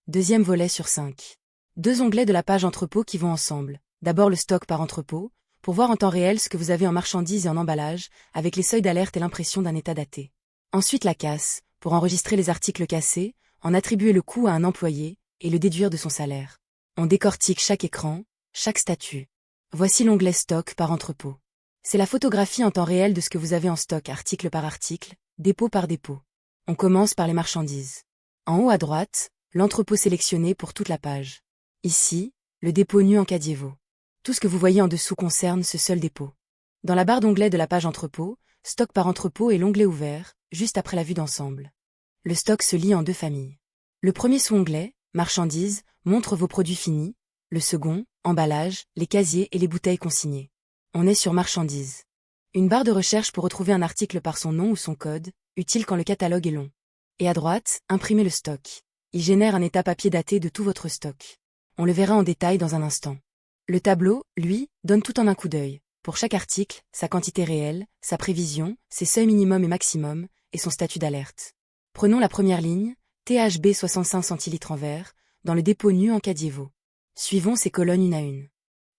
deuxième volet sur 5. Deux onglets de la page entrepôt qui vont ensemble. D'abord le stock par entrepôt, pour voir en temps réel ce que vous avez en marchandises et en emballage, avec les seuils d'alerte et l'impression d'un état daté. Ensuite la casse, pour enregistrer les articles cassés, en attribuer le coût à un employé, et le déduire de son salaire. On décortique chaque écran, chaque statut. Voici l'onglet stock par entrepôt. C'est la photographie en temps réel de ce que vous avez en stock article par article, dépôt par dépôt. On commence par les marchandises. En haut à droite, l'entrepôt sélectionné pour toute la page. Ici, le dépôt nu en Cadiévo. Tout ce que vous voyez en dessous concerne ce seul dépôt. Dans la barre d'onglet de la page entrepôt, stock par entrepôt est l'onglet ouvert, juste après la vue d'ensemble. Le stock se lie en deux familles. Le premier sous-onglet, marchandises, montre vos produits finis. Le second, emballage, les casiers et les bouteilles consignées. On est sur marchandises. Une barre de recherche pour retrouver un article par son nom ou son code, utile quand le catalogue est long. Et à droite, imprimer le stock. Il génère un état papier daté de tout votre stock. On le verra en détail dans un instant. Le tableau, lui, donne tout en un coup d'œil. Pour chaque article, sa quantité réelle, sa prévision, ses seuils minimum et maximum, et son statut d'alerte. Prenons la première ligne, THB 65 centilitres en vert, dans le dépôt nu en Cadiévo. Suivons ces colonnes une à une.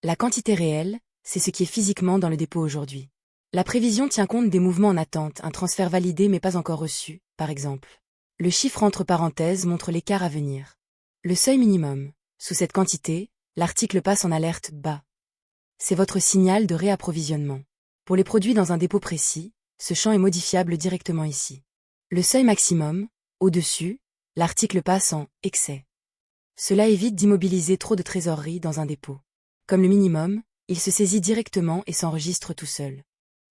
La quantité réelle, c'est ce qui est physiquement dans le dépôt aujourd'hui. La prévision tient compte des mouvements en attente, un transfert validé mais pas encore reçu, par exemple. Le chiffre entre parenthèses montre l'écart à venir. Le seuil minimum. Sous cette quantité, l'article passe en alerte bas. C'est votre signal de réapprovisionnement. Pour les produits dans un dépôt précis, ce champ est modifiable directement ici. Le seuil maximum, au-dessus, l'article passe en excès. Cela évite d'immobiliser trop de trésorerie dans un dépôt. Comme le minimum, il se saisit directement et s'enregistre tout seul.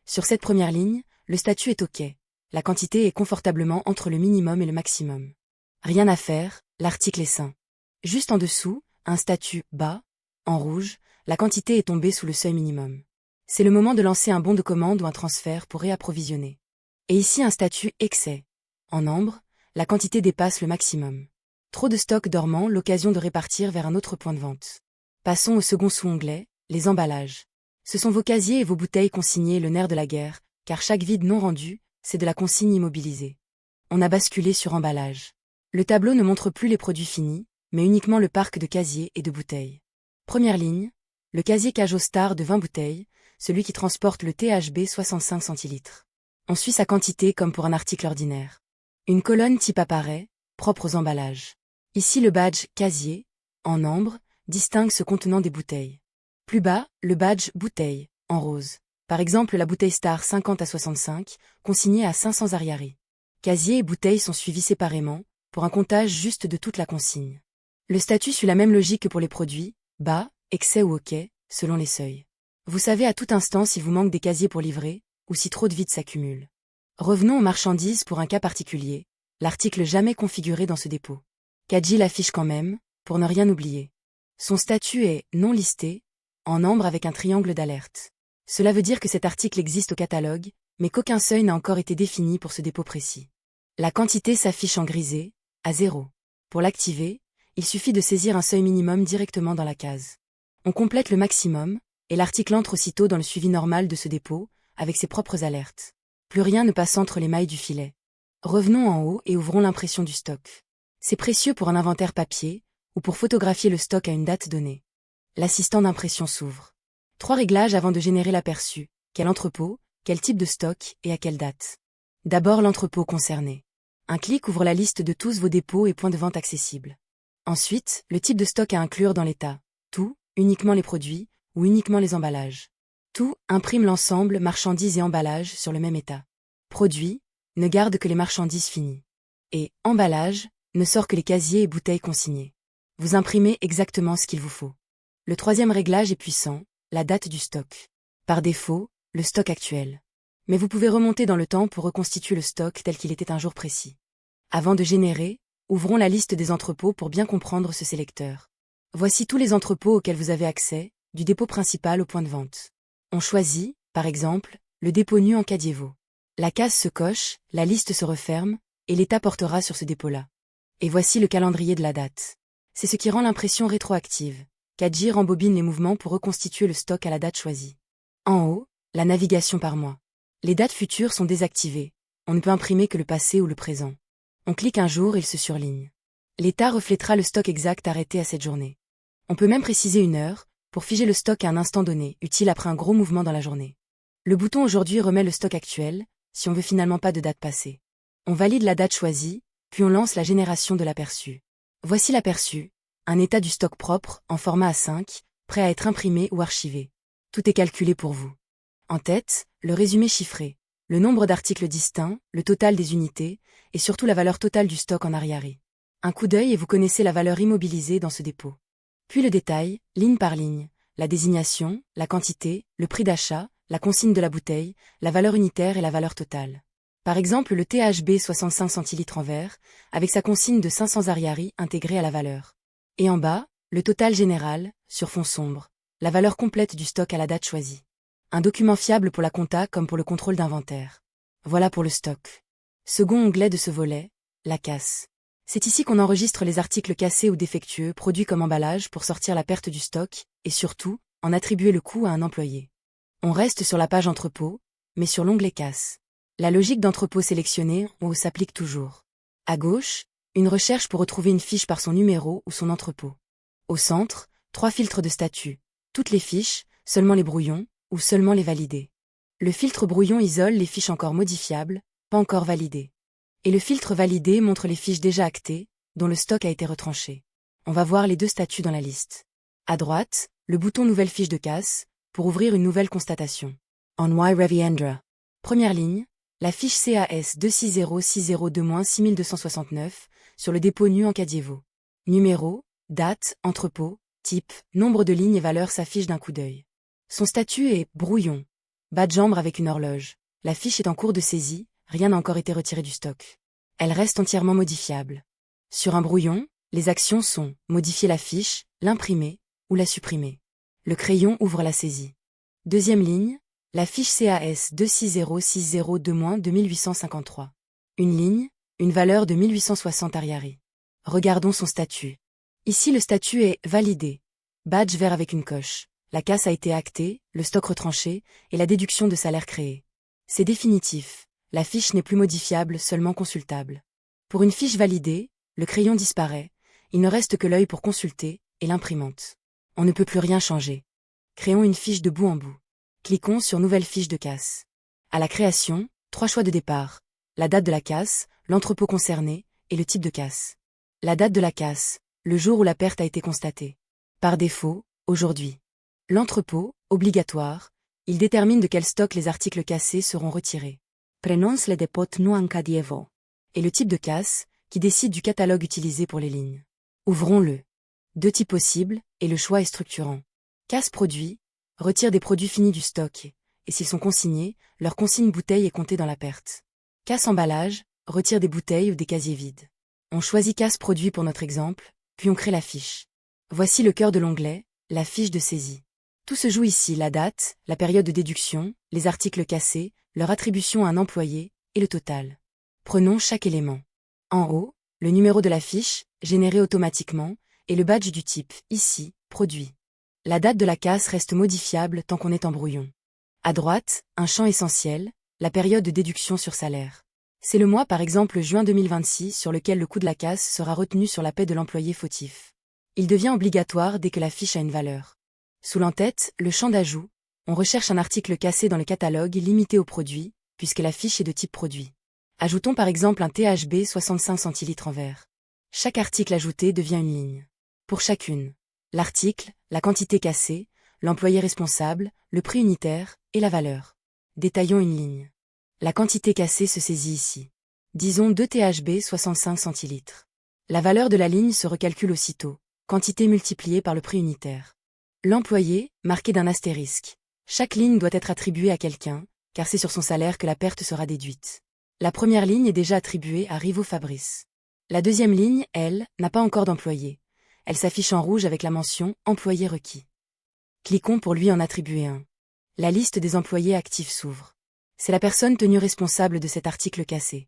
Sur cette première ligne, le statut est OK. La quantité est confortablement entre le minimum et le maximum. Rien à faire, l'article est sain. Juste en dessous, un statut bas, en rouge, la quantité est tombée sous le seuil minimum. C'est le moment de lancer un bon de commande ou un transfert pour réapprovisionner. Et ici un statut excès. En ambre, la quantité dépasse le maximum. Trop de stock dormant, l'occasion de répartir vers un autre point de vente. Passons au second sous-onglet, les emballages. Ce sont vos casiers et vos bouteilles consignées, le nerf de la guerre, car chaque vide non rendu, c'est de la consigne immobilisée. On a basculé sur emballage. Le tableau ne montre plus les produits finis, mais uniquement le parc de casiers et de bouteilles. Première ligne, le casier Cajo Star de 20 bouteilles, celui qui transporte le THB 65 centilitres. On suit sa quantité comme pour un article ordinaire. Une colonne type apparaît, propre aux emballages. Ici le badge casier, en ambre, distingue ce contenant des bouteilles. Plus bas, le badge bouteille, en rose. Par exemple la bouteille Star 50 à 65, consignée à 500 ariary. Casier et bouteilles sont suivis séparément, pour un comptage juste de toute la consigne. Le statut suit la même logique que pour les produits, bas, excès ou OK, selon les seuils. Vous savez à tout instant s'il vous manque des casiers pour livrer, ou si trop de vide s'accumule. Revenons aux marchandises pour un cas particulier, l'article jamais configuré dans ce dépôt. Cadji l'affiche quand même, pour ne rien oublier. Son statut est non listé, en ambre avec un triangle d'alerte. Cela veut dire que cet article existe au catalogue, mais qu'aucun seuil n'a encore été défini pour ce dépôt précis. La quantité s'affiche en grisé, à 0. Pour l'activer, il suffit de saisir un seuil minimum directement dans la case. On complète le maximum, et l'article entre aussitôt dans le suivi normal de ce dépôt, avec ses propres alertes. Plus rien ne passe entre les mailles du filet. Revenons en haut et ouvrons l'impression du stock. C'est précieux pour un inventaire papier, ou pour photographier le stock à une date donnée. L'assistant d'impression s'ouvre. 3 réglages avant de générer l'aperçu. Quel entrepôt, quel type de stock et à quelle date. D'abord l'entrepôt concerné. Un clic ouvre la liste de tous vos dépôts et points de vente accessibles. Ensuite, le type de stock à inclure dans l'état. Tout, uniquement les produits, ou uniquement les emballages. Tout, imprime l'ensemble, marchandises et emballages sur le même état. Produit, ne garde que les marchandises finies. Et, emballage, ne sort que les casiers et bouteilles consignées. Vous imprimez exactement ce qu'il vous faut. Le troisième réglage est puissant, la date du stock. Par défaut, le stock actuel. Mais vous pouvez remonter dans le temps pour reconstituer le stock tel qu'il était un jour précis. Avant de générer, ouvrons la liste des entrepôts pour bien comprendre ce sélecteur. Voici tous les entrepôts auxquels vous avez accès, du dépôt principal au point de vente. On choisit, par exemple, le dépôt nu en Cadiévo. La case se coche, la liste se referme, et l'état portera sur ce dépôt-là. Et voici le calendrier de la date. C'est ce qui rend l'impression rétroactive. Cadji rembobine les mouvements pour reconstituer le stock à la date choisie. En haut, la navigation par mois. Les dates futures sont désactivées. On ne peut imprimer que le passé ou le présent. On clique un jour et il se surligne. L'état reflétera le stock exact arrêté à cette journée. On peut même préciser une heure, pour figer le stock à un instant donné, utile après un gros mouvement dans la journée. Le bouton aujourd'hui remet le stock actuel, si on veut finalement pas de date passée. On valide la date choisie, puis on lance la génération de l'aperçu. Voici l'aperçu, un état du stock propre, en format A5, prêt à être imprimé ou archivé. Tout est calculé pour vous. En tête, le résumé chiffré, le nombre d'articles distincts, le total des unités, et surtout la valeur totale du stock en arriéré. Un coup d'œil et vous connaissez la valeur immobilisée dans ce dépôt. Puis le détail, ligne par ligne, la désignation, la quantité, le prix d'achat, la consigne de la bouteille, la valeur unitaire et la valeur totale. Par exemple le THB 65 centilitres en verre, avec sa consigne de 500 ariary intégrée à la valeur. Et en bas, le total général, sur fond sombre, la valeur complète du stock à la date choisie. Un document fiable pour la compta comme pour le contrôle d'inventaire. Voilà pour le stock. Second onglet de ce volet, la casse. C'est ici qu'on enregistre les articles cassés ou défectueux produits comme emballage pour sortir la perte du stock, et surtout, en attribuer le coût à un employé. On reste sur la page entrepôt, mais sur l'onglet casse. La logique d'entrepôt sélectionnée s'applique toujours. À gauche, une recherche pour retrouver une fiche par son numéro ou son entrepôt. Au centre, 3 filtres de statut. Toutes les fiches, seulement les brouillons, ou seulement les validés. Le filtre brouillon isole les fiches encore modifiables, pas encore validées. Et le filtre validé montre les fiches déjà actées, dont le stock a été retranché. On va voir les deux statuts dans la liste. À droite, le bouton Nouvelle fiche de casse, pour ouvrir une nouvelle constatation. On Y Reviendra. Première ligne, la fiche CAS 26060-6269, sur le dépôt nu en Cadiévaux. Numéro, date, entrepôt, type, nombre de lignes et valeurs s'affichent d'un coup d'œil. Son statut est brouillon. Bas de jambe avec une horloge. La fiche est en cours de saisie, rien n'a encore été retiré du stock. Elle reste entièrement modifiable. Sur un brouillon, les actions sont modifier la fiche, l'imprimer ou la supprimer. Le crayon ouvre la saisie. Deuxième ligne, la fiche CAS 26060-2-2853. Une ligne, une valeur de 1860 ariary. Regardons son statut. Ici le statut est validé. Badge vert avec une coche. La casse a été actée, le stock retranché, et la déduction de salaire créée. C'est définitif. La fiche n'est plus modifiable, seulement consultable. Pour une fiche validée, le crayon disparaît, il ne reste que l'œil pour consulter, et l'imprimante. On ne peut plus rien changer. Créons une fiche de bout en bout. Cliquons sur Nouvelle fiche de casse. À la création, 3 choix de départ. La date de la casse, l'entrepôt concerné, et le type de casse. La date de la casse, le jour où la perte a été constatée. Par défaut, aujourd'hui. L'entrepôt, obligatoire, il détermine de quel stock les articles cassés seront retirés. Prenons le dépôt nu en Cadiévaux. Et le type de casse, qui décide du catalogue utilisé pour les lignes. Ouvrons-le. 2 types possibles, et le choix est structurant. Casse produit, retire des produits finis du stock, et s'ils sont consignés, leur consigne bouteille est comptée dans la perte. Casse emballage, retire des bouteilles ou des casiers vides. On choisit casse produit pour notre exemple, puis on crée la fiche. Voici le cœur de l'onglet, la fiche de saisie. Tout se joue ici, la date, la période de déduction, les articles cassés, leur attribution à un employé, et le total. Prenons chaque élément. En haut, le numéro de la fiche, généré automatiquement, et le badge du type, ici, produit. La date de la casse reste modifiable tant qu'on est en brouillon. À droite, un champ essentiel, la période de déduction sur salaire. C'est le mois par exemple juin 2026 sur lequel le coût de la casse sera retenu sur la paie de l'employé fautif. Il devient obligatoire dès que la fiche a une valeur. Sous l'entête, le champ d'ajout, on recherche un article cassé dans le catalogue limité au produit, puisque la fiche est de type produit. Ajoutons par exemple un THB 65 centilitres en verre. Chaque article ajouté devient une ligne. Pour chacune, l'article, la quantité cassée, l'employé responsable, le prix unitaire et la valeur. Détaillons une ligne. La quantité cassée se saisit ici. Disons 2 THB 65 centilitres. La valeur de la ligne se recalcule aussitôt, quantité multipliée par le prix unitaire. L'employé, marqué d'un astérisque. Chaque ligne doit être attribuée à quelqu'un, car c'est sur son salaire que la perte sera déduite. La première ligne est déjà attribuée à Rivo Fabrice. La deuxième ligne, elle, n'a pas encore d'employé. Elle s'affiche en rouge avec la mention « Employé requis ». Cliquons pour lui en attribuer un. La liste des employés actifs s'ouvre. C'est la personne tenue responsable de cet article cassé.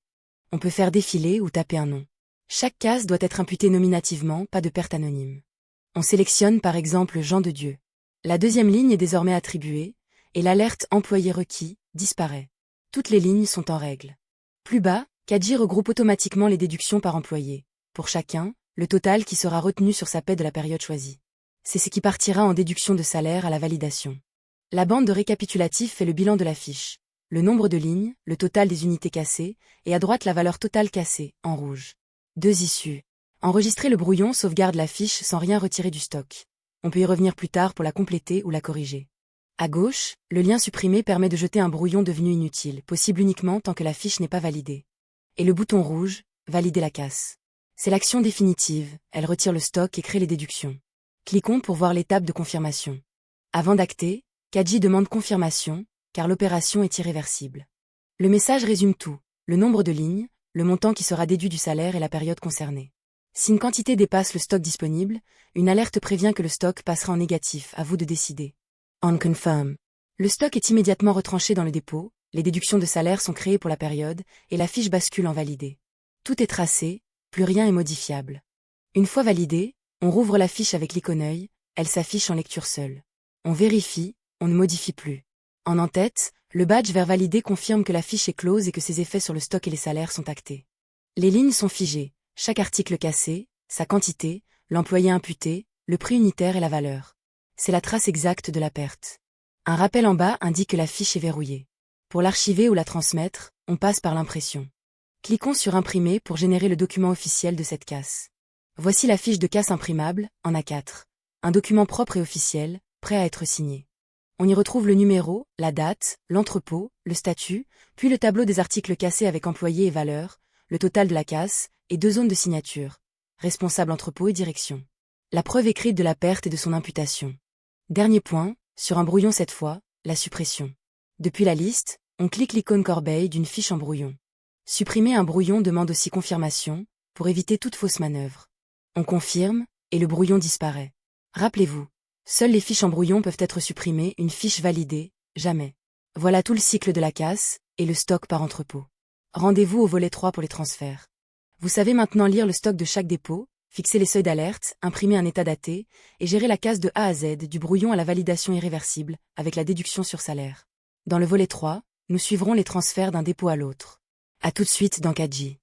On peut faire défiler ou taper un nom. Chaque case doit être imputée nominativement, pas de perte anonyme. On sélectionne par exemple Jean de Dieu. La deuxième ligne est désormais attribuée, et l'alerte « Employé requis » disparaît. Toutes les lignes sont en règle. Plus bas, Cadji regroupe automatiquement les déductions par employé. Pour chacun, le total qui sera retenu sur sa paie de la période choisie. C'est ce qui partira en déduction de salaire à la validation. La bande de récapitulatif fait le bilan de la fiche. Le nombre de lignes, le total des unités cassées, et à droite la valeur totale cassée, en rouge. 2 issues. Enregistrer le brouillon sauvegarde la fiche sans rien retirer du stock. On peut y revenir plus tard pour la compléter ou la corriger. À gauche, le lien supprimé permet de jeter un brouillon devenu inutile, possible uniquement tant que la fiche n'est pas validée. Et le bouton rouge, valider la casse. C'est l'action définitive, elle retire le stock et crée les déductions. Cliquons pour voir l'étape de confirmation. Avant d'acter, Cadji demande confirmation, car l'opération est irréversible. Le message résume tout, le nombre de lignes, le montant qui sera déduit du salaire et la période concernée. Si une quantité dépasse le stock disponible, une alerte prévient que le stock passera en négatif, à vous de décider. On confirm. Le stock est immédiatement retranché dans le dépôt, les déductions de salaire sont créées pour la période, et la fiche bascule en validé. Tout est tracé, plus rien est modifiable. Une fois validée, on rouvre la fiche avec l'icône œil, elle s'affiche en lecture seule. On vérifie, on ne modifie plus. En en-tête, le badge vers valider confirme que la fiche est close et que ses effets sur le stock et les salaires sont actés. Les lignes sont figées, chaque article cassé, sa quantité, l'employé imputé, le prix unitaire et la valeur. C'est la trace exacte de la perte. Un rappel en bas indique que la fiche est verrouillée. Pour l'archiver ou la transmettre, on passe par l'impression. Cliquons sur Imprimer pour générer le document officiel de cette casse. Voici la fiche de casse imprimable, en A4. Un document propre et officiel, prêt à être signé. On y retrouve le numéro, la date, l'entrepôt, le statut, puis le tableau des articles cassés avec employé et valeur, le total de la casse, et 2 zones de signature. Responsable entrepôt et direction. La preuve écrite de la perte et de son imputation. Dernier point, sur un brouillon cette fois, la suppression. Depuis la liste, on clique l'icône corbeille d'une fiche en brouillon. Supprimer un brouillon demande aussi confirmation, pour éviter toute fausse manœuvre. On confirme, et le brouillon disparaît. Rappelez-vous, seules les fiches en brouillon peuvent être supprimées, une fiche validée, jamais. Voilà tout le cycle de la casse, et le stock par entrepôt. Rendez-vous au volet 3 pour les transferts. Vous savez maintenant lire le stock de chaque dépôt, fixer les seuils d'alerte, imprimer un état daté, et gérer la casse de A à Z du brouillon à la validation irréversible, avec la déduction sur salaire. Dans le volet 3, nous suivrons les transferts d'un dépôt à l'autre. À tout de suite dans Cadji.